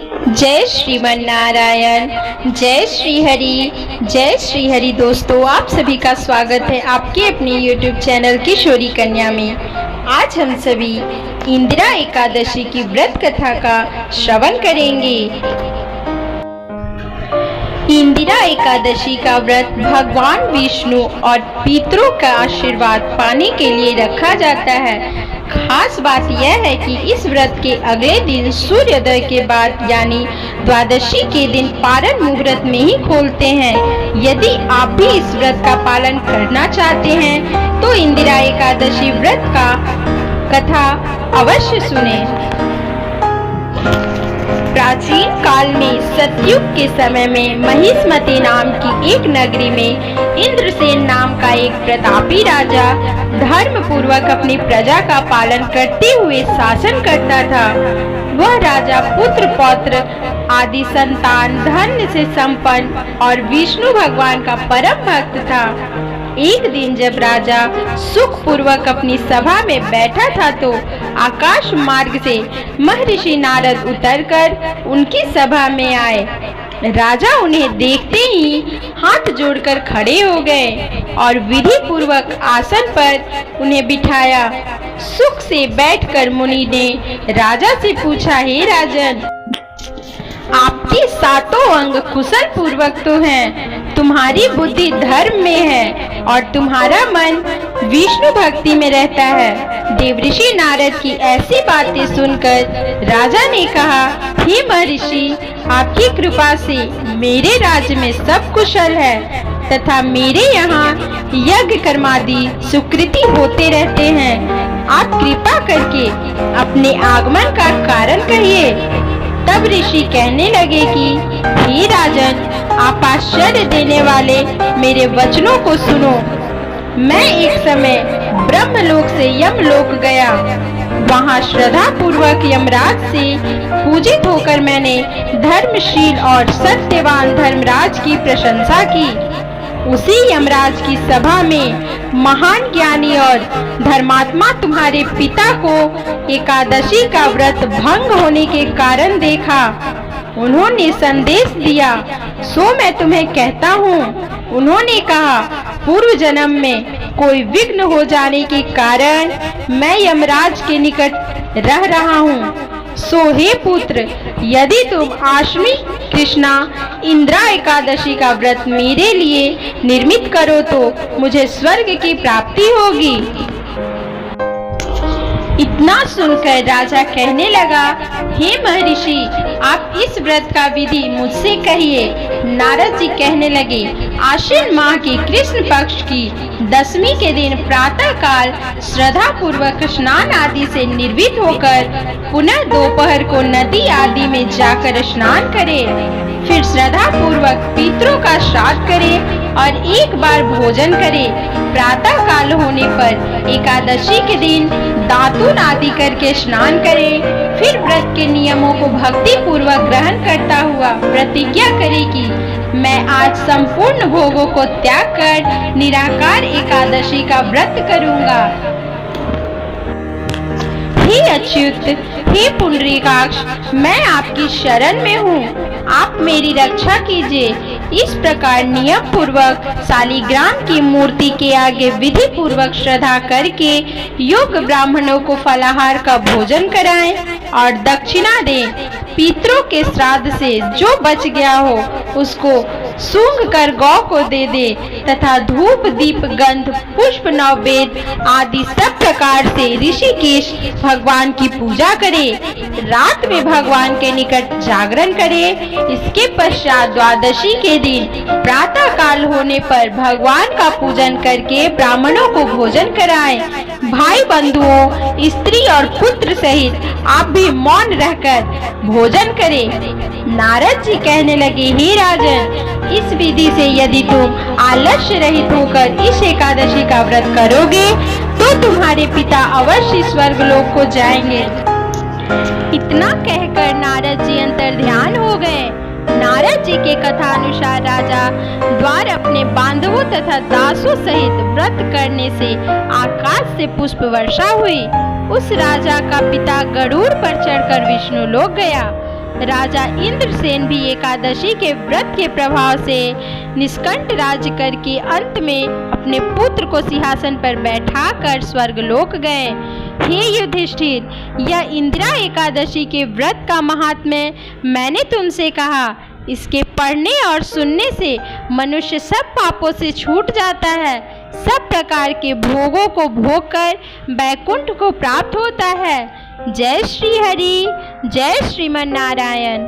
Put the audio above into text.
जय श्रीमन नारायण, जय श्री हरि। दोस्तों, आप सभी का स्वागत है आपके अपने YouTube चैनल किशोरी कन्या में। आज हम सभी इंदिरा एकादशी की व्रत कथा का श्रवण करेंगे। इंदिरा एकादशी का व्रत भगवान विष्णु और पितरों का आशीर्वाद पाने के लिए रखा जाता है। खास बात यह है कि इस व्रत के अगले दिन सूर्योदय के बाद यानी द्वादशी के दिन पारण मुहूर्त में ही खोलते हैं। यदि आप भी इस व्रत का पालन करना चाहते हैं तो इंदिरा एकादशी व्रत का कथा अवश्य सुनें। प्राचीन काल में सतयुग के समय में महिष्मती नाम की एक नगरी में इंद्रसेन नाम का एक प्रतापी राजा धर्म पूर्वक अपनी प्रजा का पालन करते हुए शासन करता था। वह राजा पुत्र पौत्र आदि संतान धन से संपन्न और विष्णु भगवान का परम भक्त था। एक दिन जब राजा सुख पूर्वक अपनी सभा में बैठा था तो आकाश मार्ग से महर्षि नारद उतरकर उनकी सभा में आए। राजा उन्हें देखते ही हाथ जोड़कर खड़े हो गए और विधि पूर्वक आसन पर उन्हें बिठाया। सुख से बैठकर मुनि ने राजा से पूछा, हे राजन, आपके सातों अंग कुशल पूर्वक तो हैं, तुम्हारी बुद्धि धर्म में है और तुम्हारा मन विष्णु भक्ति में रहता है। देवऋषि नारद की ऐसी बातें सुनकर राजा ने कहा, हे महर्षि, आपकी कृपा से मेरे राज्य में सब कुशल है तथा मेरे यहाँ यज्ञ कर्मादि सुकृति होते रहते हैं। आप कृपा करके अपने आगमन का कारण कहिए। तब ऋषि कहने लगे कि हे राजन, आप आश्चर्य देने वाले मेरे वचनों को सुनो। मैं एक समय ब्रह्मलोक से यमलोक गया। वहाँ श्रद्धा पूर्वक यमराज से पूजित होकर मैंने धर्मशील और सत्यवान धर्मराज की प्रशंसा की। उसी यमराज की सभा में महान ज्ञानी और धर्मात्मा तुम्हारे पिता को एकादशी का व्रत भंग होने के कारण देखा। उन्होंने संदेश दिया, सो मैं तुम्हें कहता हूँ। उन्होंने कहा, पूर्व जन्म में कोई विघ्न हो जाने के कारण मैं यमराज के निकट रह रहा हूँ। सो हे पुत्र, यदि तुम आश्विन कृष्णा इंदिरा एकादशी का व्रत मेरे लिए निर्मित करो तो मुझे स्वर्ग की प्राप्ति होगी। इतना सुनकर राजा कहने लगा, हे महर्षि, आप इस व्रत का विधि मुझसे कहिए। नारद जी कहने लगे, आश्विन माह की कृष्ण पक्ष की दशमी के दिन प्रातः काल श्रद्धा पूर्वक स्नान आदि से निर्वित होकर पुनः दोपहर को नदी आदि में जाकर स्नान करें। फिर श्रद्धा पूर्वक पितरों का श्राद्ध करें और एक बार भोजन करें। प्रातः काल होने पर एकादशी के दिन दातून आदि करके स्नान करें। फिर व्रत के नियमों को भक्ति पूर्वक ग्रहण करता हुआ प्रतिज्ञा करे कि मैं आज संपूर्ण भोगों को त्याग कर निराकार एकादशी का व्रत करूंगा। हे अच्युत, हे पुंडरीकाक्ष, मैं आपकी शरण में हूँ, आप मेरी रक्षा कीजिए। इस प्रकार नियम पूर्वक शालिग्राम की मूर्ति के आगे विधि पूर्वक श्रद्धा करके योग्य ब्राह्मणों को फलाहार का भोजन कराएं और दक्षिणा दें। पितरों के श्राद्ध से जो बच गया हो उसको सूंघ कर गौ को दे दे तथा धूप दीप गंध पुष्प नववेद आदि सब प्रकार से ऋषिकेश भगवान की पूजा करे। रात में भगवान के निकट जागरण करे। इसके पश्चात द्वादशी के दिन प्रातः काल होने पर भगवान का पूजन करके ब्राह्मणों को भोजन कराएं। भाई बंधुओं, स्त्री और पुत्र सहित आप भी मौन रहकर भोजन करें। नारद जी कहने लगे, हे राजन, इस विधि से यदि तुम आलस्य रहित होकर इस एकादशी का व्रत करोगे तो तुम्हारे पिता अवश्य स्वर्ग लोक को जाएंगे। इतना कहकर नारद जी अंतर ध्यान हो गए। नारद जी के कथानुसार राजा द्वार अपने बांधवों तथा दासों सहित व्रत करने से आकाश से पुष्प वर्षा हुई। उस राजा का पिता गरुड़ पर चढ़कर विष्णु लोक गया। राजा इंद्रसेन भी एकादशी के व्रत के प्रभाव से निष्कंठ राज्य करके अंत में अपने पुत्र को सिंहासन पर बैठाकर स्वर्गलोक गए। हे युधिष्ठिर, यह इंदिरा एकादशी के व्रत का महात्म्य मैंने तुमसे कहा। इसके पढ़ने और सुनने से मनुष्य सब पापों से छूट जाता है, सब प्रकार के भोगों को भोगकर वैकुंठ को प्राप्त होता है। जय श्री हरि, जय श्रीमन नारायण।